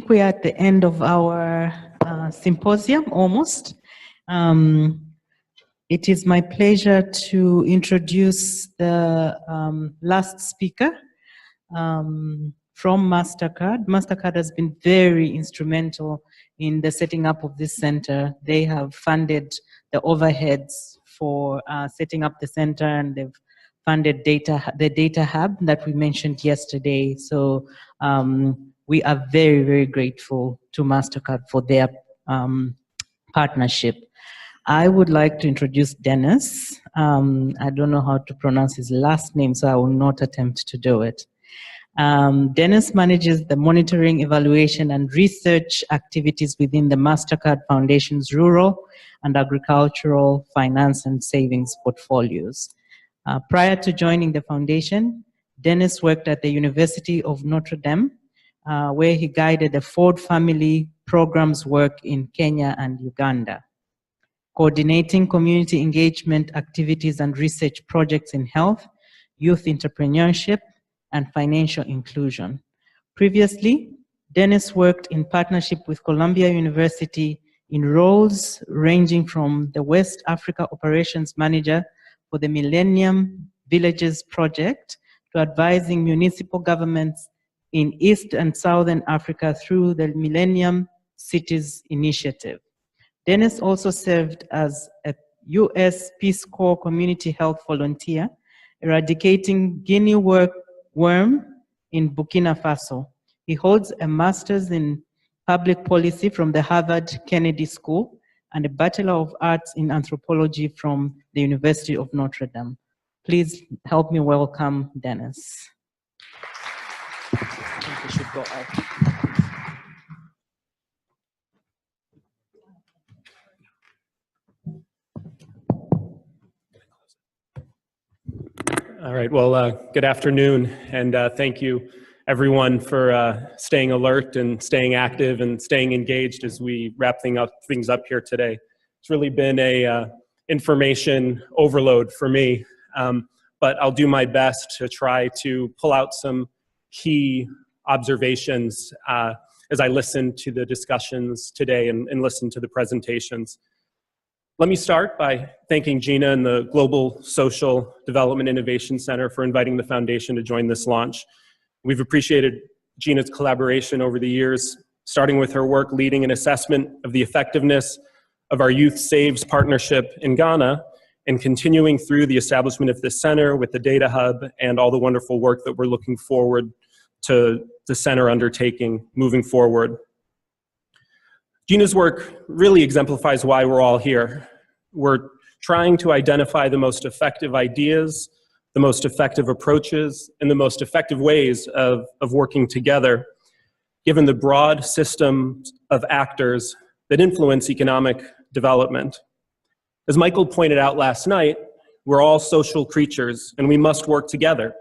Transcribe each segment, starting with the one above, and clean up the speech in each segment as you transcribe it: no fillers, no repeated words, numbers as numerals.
we are at the end of our symposium, almost. It is my pleasure to introduce the last speaker from MasterCard. MasterCard has been very instrumental in the setting up of this center. They have funded the overheads for setting up the center, and they've funded the data hub that we mentioned yesterday. So we are very, very grateful to MasterCard for their partnership. I would like to introduce Dennis. I don't know how to pronounce his last name, so I will not attempt to do it. Dennis manages the monitoring, evaluation, and research activities within the MasterCard Foundation's rural and agricultural finance and savings portfolios. Prior to joining the foundation, Dennis worked at the University of Notre Dame, where he guided the Ford family program's work in Kenya and Uganda, coordinating community engagement activities and research projects in health, youth entrepreneurship, and financial inclusion. Previously, Dennis worked in partnership with Columbia University in roles ranging from the West Africa Operations Manager for the Millennium Villages Project to advising municipal governments in East and Southern Africa through the Millennium Cities Initiative. Dennis also served as a U.S. Peace Corps community health volunteer, eradicating guinea worm in Burkina Faso. He holds a master's in public policy from the Harvard Kennedy School and a Bachelor of Arts in Anthropology from the University of Notre Dame. Please help me welcome Dennis. I think we should go out. All right, well, good afternoon, and thank you everyone for staying alert and staying active and staying engaged as we wrap things up here today. It's really been a information overload for me, but I'll do my best to try to pull out some key observations as I listen to the discussions today and listen to the presentations. Let me start by thanking Gina and the Global Social Development Innovation Center for inviting the foundation to join this launch. We've appreciated Gina's collaboration over the years, starting with her work leading an assessment of the effectiveness of our Youth Saves partnership in Ghana, and continuing through the establishment of this center with the Data Hub and all the wonderful work that we're looking forward to the center undertaking moving forward. Gina's work really exemplifies why we're all here. We're trying to identify the most effective ideas, the most effective approaches, and the most effective ways of working together, given the broad system of actors that influence economic development. As Michael pointed out last night, we're all social creatures, and we must work together.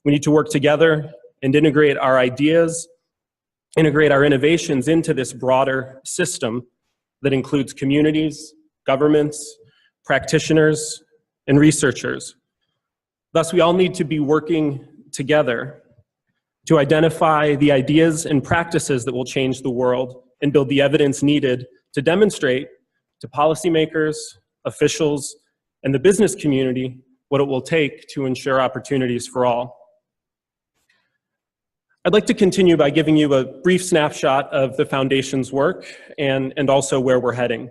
We need to work together and integrate our ideas, integrate our innovations into this broader system that includes communities, governments, practitioners, and researchers. Thus, we all need to be working together to identify the ideas and practices that will change the world and build the evidence needed to demonstrate to policymakers, officials, and the business community what it will take to ensure opportunities for all. I'd like to continue by giving you a brief snapshot of the foundation's work and also where we're heading.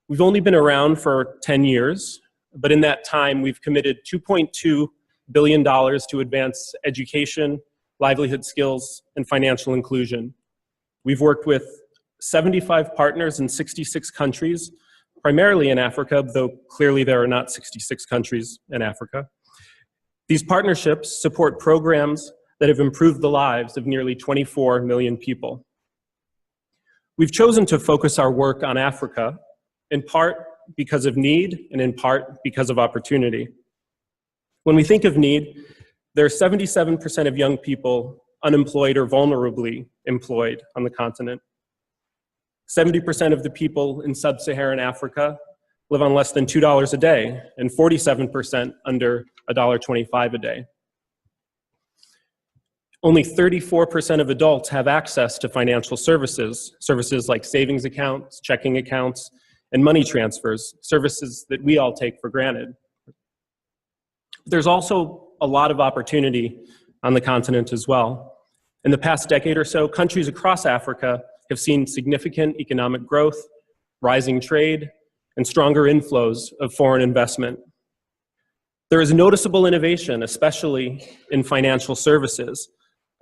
We've only been around for 10 years, but in that time we've committed $2.2 billion to advance education, livelihood skills, and financial inclusion. We've worked with 75 partners in 66 countries, primarily in Africa, though clearly there are not 66 countries in Africa. These partnerships support programs that have improved the lives of nearly 24 million people. We've chosen to focus our work on Africa, in part because of need and in part because of opportunity. When we think of need, there are 77% of young people unemployed or vulnerably employed on the continent. 70% of the people in sub-Saharan Africa live on less than $2 a day, and 47% under $1.25 a day. Only 34% of adults have access to financial services, services like savings accounts, checking accounts, and money transfers, services that we all take for granted. There's also a lot of opportunity on the continent as well. In the past decade or so, countries across Africa have seen significant economic growth, rising trade, and stronger inflows of foreign investment. There is noticeable innovation, especially in financial services,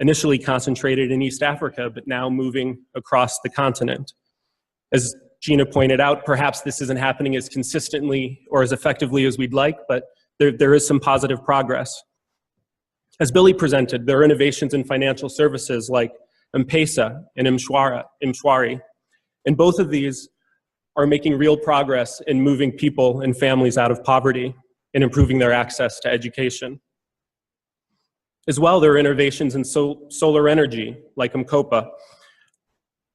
initially concentrated in East Africa, but now moving across the continent. As Gina pointed out, perhaps this isn't happening as consistently or as effectively as we'd like, but there is some positive progress. As Billy presented, there are innovations in financial services like M-Pesa and M-Shwari, and both of these are making real progress in moving people and families out of poverty and improving their access to education. As well, there are innovations in solar energy, like M-Kopa.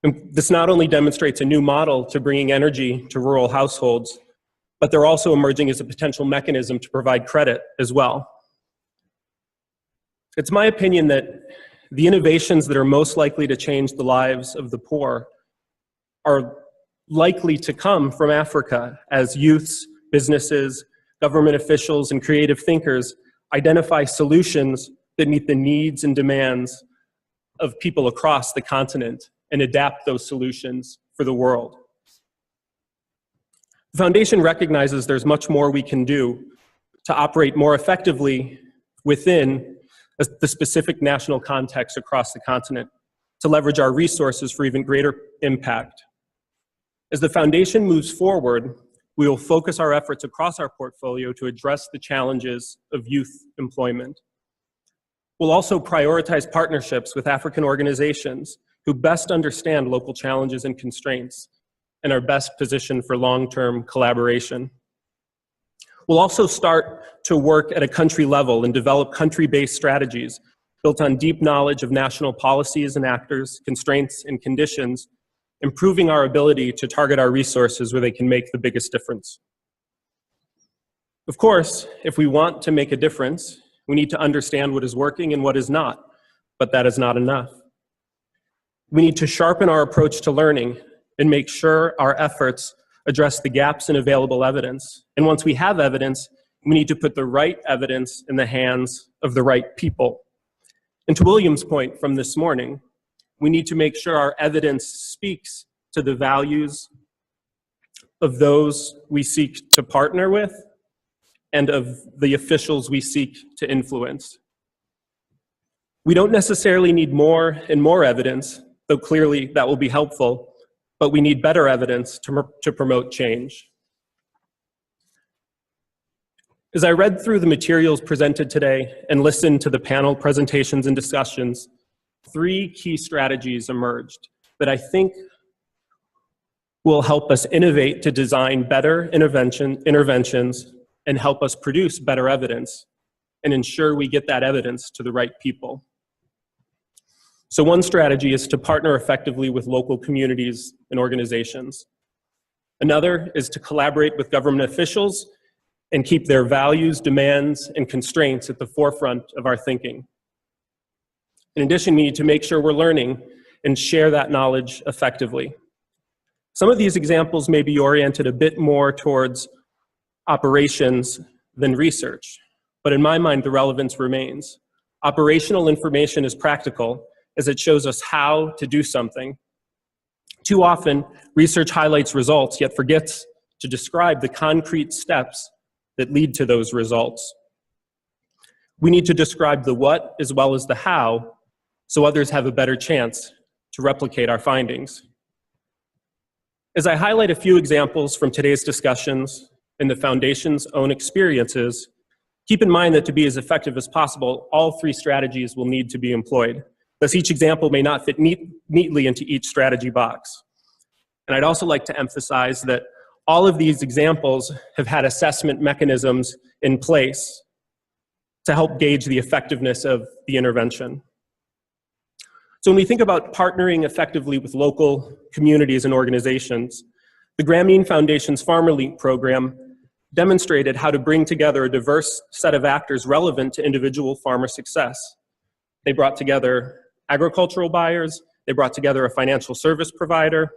And this not only demonstrates a new model to bringing energy to rural households, but they're also emerging as a potential mechanism to provide credit as well. It's my opinion that the innovations that are most likely to change the lives of the poor are likely to come from Africa as youths, businesses, government officials, and creative thinkers identify solutions that meet the needs and demands of people across the continent and adapt those solutions for the world. The Foundation recognizes there's much more we can do to operate more effectively within the specific national context across the continent, to leverage our resources for even greater impact. As the Foundation moves forward, we will focus our efforts across our portfolio to address the challenges of youth employment. We'll also prioritize partnerships with African organizations who best understand local challenges and constraints and are best positioned for long-term collaboration. We'll also start to work at a country level and develop country-based strategies built on deep knowledge of national policies and actors, constraints, and conditions, improving our ability to target our resources where they can make the biggest difference. Of course, if we want to make a difference, we need to understand what is working and what is not, but that is not enough. We need to sharpen our approach to learning and make sure our efforts address the gaps in available evidence. And once we have evidence, we need to put the right evidence in the hands of the right people. And to William's point from this morning, we need to make sure our evidence speaks to the values of those we seek to partner with and of the officials we seek to influence. We don't necessarily need more and more evidence, though clearly that will be helpful, but we need better evidence to promote change. As I read through the materials presented today and listened to the panel presentations and discussions, 3 key strategies emerged that I think will help us innovate to design better interventions and help us produce better evidence and ensure we get that evidence to the right people. So one strategy is to partner effectively with local communities and organizations. Another is to collaborate with government officials and keep their values, demands, and constraints at the forefront of our thinking. In addition, we need to make sure we're learning and share that knowledge effectively. Some of these examples may be oriented a bit more towards operations than research, but in my mind, the relevance remains. Operational information is practical as it shows us how to do something. Too often, research highlights results, yet forgets to describe the concrete steps that lead to those results. We need to describe the what as well as the how, so others have a better chance to replicate our findings. As I highlight a few examples from today's discussions and the Foundation's own experiences, keep in mind that to be as effective as possible, all 3 strategies will need to be employed. Thus, each example may not fit neatly into each strategy box. And I'd also like to emphasize that all of these examples have had assessment mechanisms in place to help gauge the effectiveness of the intervention. So when we think about partnering effectively with local communities and organizations, the Grameen Foundation's Farmer Link program demonstrated how to bring together a diverse set of actors relevant to individual farmer success. They brought together agricultural buyers, they brought together a financial service provider,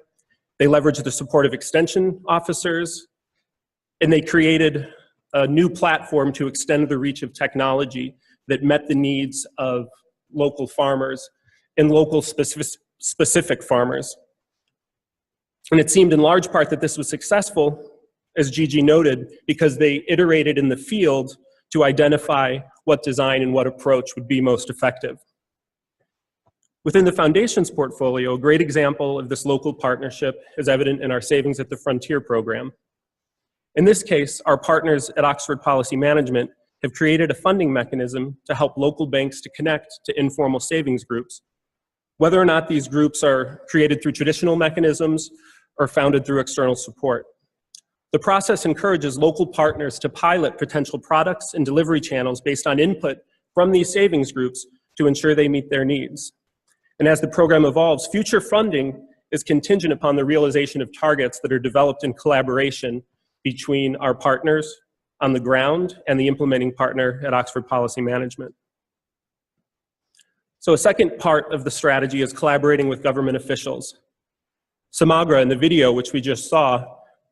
they leveraged the support of extension officers, and they created a new platform to extend the reach of technology that met the needs of local farmers and local specific farmers. And it seemed in large part that this was successful, as Gigi noted, because they iterated in the field to identify what design and what approach would be most effective. Within the Foundation's portfolio, a great example of this local partnership is evident in our Savings at the Frontier program. In this case, our partners at Oxford Policy Management have created a funding mechanism to help local banks to connect to informal savings groups, whether or not these groups are created through traditional mechanisms or founded through external support. The process encourages local partners to pilot potential products and delivery channels based on input from these savings groups to ensure they meet their needs. And as the program evolves, future funding is contingent upon the realization of targets that are developed in collaboration between our partners on the ground and the implementing partner at Oxford Policy Management. So a second part of the strategy is collaborating with government officials. Samagra in the video, which we just saw,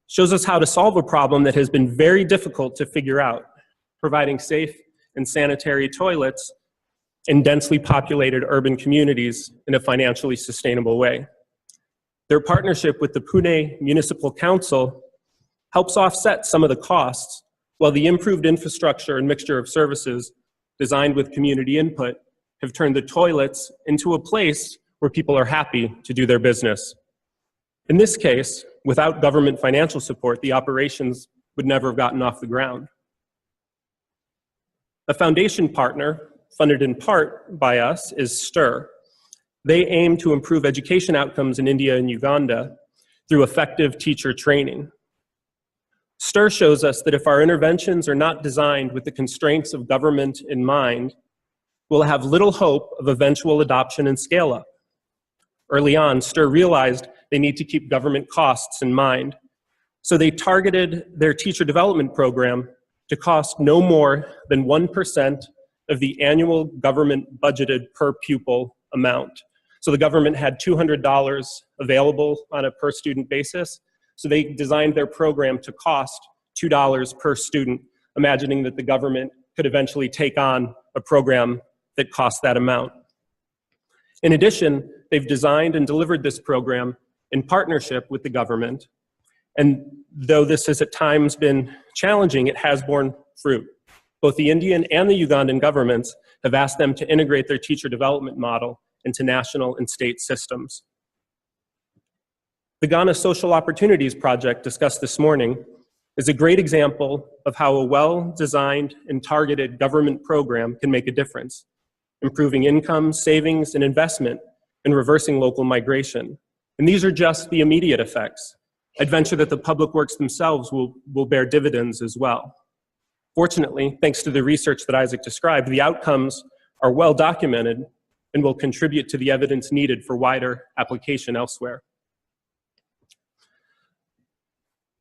shows us how to solve a problem that has been very difficult to figure out, providing safe and sanitary toilets in densely populated urban communities in a financially sustainable way. Their partnership with the Pune Municipal Council helps offset some of the costs, while the improved infrastructure and mixture of services designed with community input have turned the toilets into a place where people are happy to do their business. In this case, without government financial support, the operations would never have gotten off the ground. A foundation partner, funded in part by us, is STIR. They aim to improve education outcomes in India and Uganda through effective teacher training. STIR shows us that if our interventions are not designed with the constraints of government in mind, we'll have little hope of eventual adoption and scale-up. Early on, STIR realized they need to keep government costs in mind, so they targeted their teacher development program to cost no more than 1% of the annual government budgeted per pupil amount. So the government had $200 available on a per student basis, so they designed their program to cost $2 per student, imagining that the government could eventually take on a program that cost that amount. In addition, they've designed and delivered this program in partnership with the government, and though this has at times been challenging, it has borne fruit. Both the Indian and the Ugandan governments have asked them to integrate their teacher development model into national and state systems. The Ghana Social Opportunities Project discussed this morning is a great example of how a well-designed and targeted government program can make a difference, improving income, savings, and investment, and reversing local migration. And these are just the immediate effects. I'd venture that the public works themselves will bear dividends as well. Fortunately, thanks to the research that Isaac described, the outcomes are well documented and will contribute to the evidence needed for wider application elsewhere.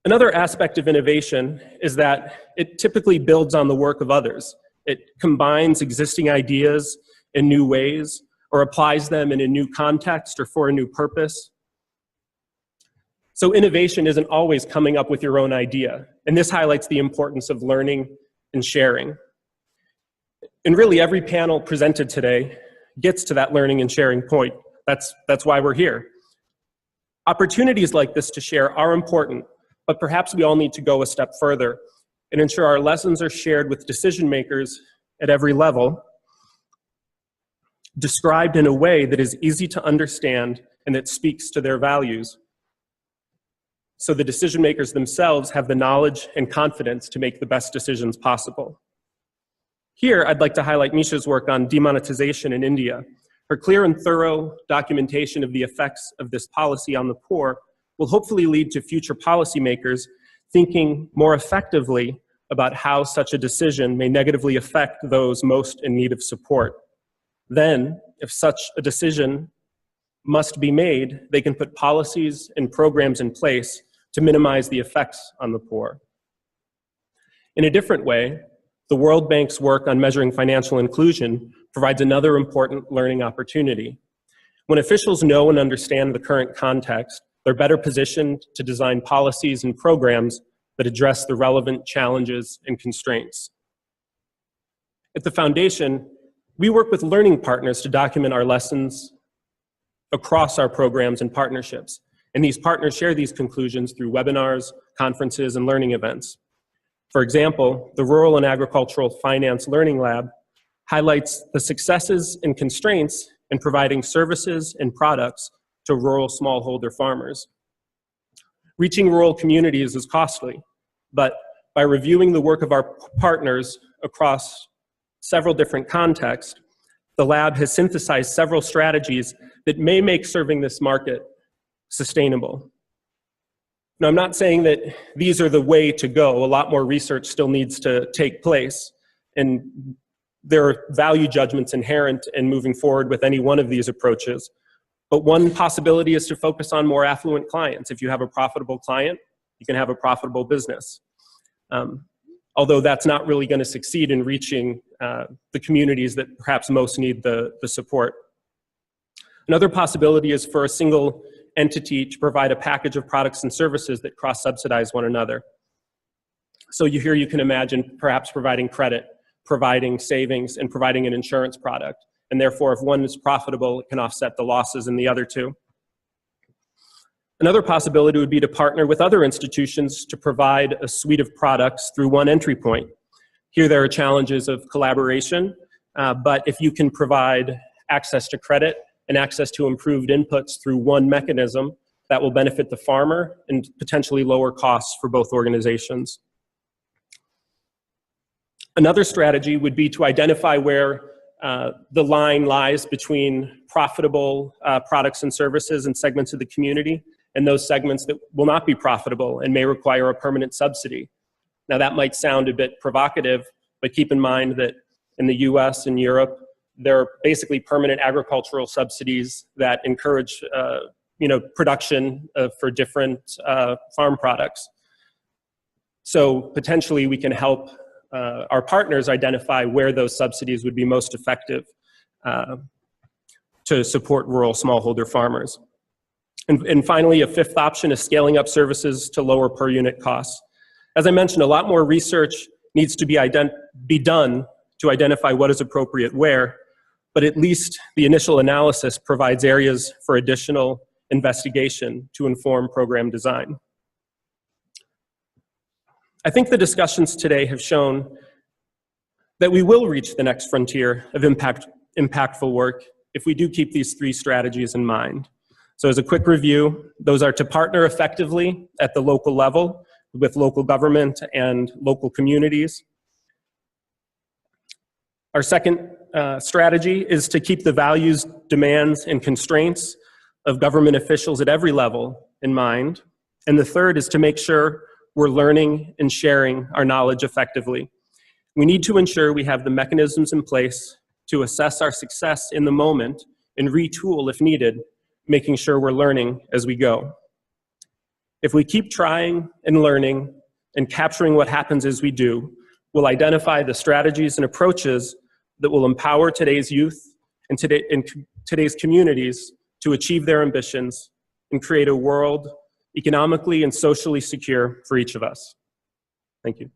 Another aspect of innovation is that it typically builds on the work of others. It combines existing ideas in new ways or applies them in a new context or for a new purpose. So innovation isn't always coming up with your own idea, and this highlights the importance of learning and sharing. And really every panel presented today gets to that learning and sharing point. That's why we're here. Opportunities like this to share are important, but perhaps we all need to go a step further and ensure our lessons are shared with decision makers at every level, described in a way that is easy to understand and that speaks to their values, so the decision makers themselves have the knowledge and confidence to make the best decisions possible. Here, I'd like to highlight Misha's work on demonetization in India. Her clear and thorough documentation of the effects of this policy on the poor will hopefully lead to future policymakers thinking more effectively about how such a decision may negatively affect those most in need of support. Then, if such a decision must be made, they can put policies and programs in place to minimize the effects on the poor. In a different way, The World Bank's work on measuring financial inclusion provides another important learning opportunity. When officials know and understand the current context, they're better positioned to design policies and programs that address the relevant challenges and constraints. At the Foundation, we work with learning partners to document our lessons across our programs and partnerships. And these partners share these conclusions through webinars, conferences, and learning events. For example, the Rural and Agricultural Finance Learning Lab highlights the successes and constraints in providing services and products to rural smallholder farmers. Reaching rural communities is costly, but by reviewing the work of our partners across several different contexts, the lab has synthesized several strategies that may make serving this market sustainable. Now, I'm not saying that these are the way to go. A lot more research still needs to take place, and there are value judgments inherent in moving forward with any one of these approaches. But one possibility is to focus on more affluent clients. If you have a profitable client, you can have a profitable business. Although that's not really going to succeed in reaching the communities that perhaps most need the support. Another possibility is for a single entity to provide a package of products and services that cross-subsidize one another. So here you can imagine perhaps providing credit, providing savings, and providing an insurance product. And therefore, if one is profitable, it can offset the losses in the other two. Another possibility would be to partner with other institutions to provide a suite of products through one entry point. Here there are challenges of collaboration, but if you can provide access to credit and access to improved inputs through one mechanism, that will benefit the farmer and potentially lower costs for both organizations. Another strategy would be to identify where the line lies between profitable products and services and segments of the community, and those segments that will not be profitable and may require a permanent subsidy. Now that might sound a bit provocative, but keep in mind that in the US and Europe, there are basically permanent agricultural subsidies that encourage production for different farm products. So potentially we can help our partners identify where those subsidies would be most effective to support rural smallholder farmers. And finally, a fifth option is scaling up services to lower per unit costs. As I mentioned, a lot more research needs to be done to identify what is appropriate where, but at least the initial analysis provides areas for additional investigation to inform program design. I think the discussions today have shown that we will reach the next frontier of impactful work if we do keep these three strategies in mind. So as a quick review, those are to partner effectively at the local level with local government and local communities. Our second strategy is to keep the values, demands, and constraints of government officials at every level in mind. And the third is to make sure we're learning and sharing our knowledge effectively. We need to ensure we have the mechanisms in place to assess our success in the moment and retool if needed, making sure we're learning as we go. If we keep trying and learning and capturing what happens as we do, we'll identify the strategies and approaches that will empower today's youth and today's communities to achieve their ambitions and create a world economically and socially secure for each of us. Thank you.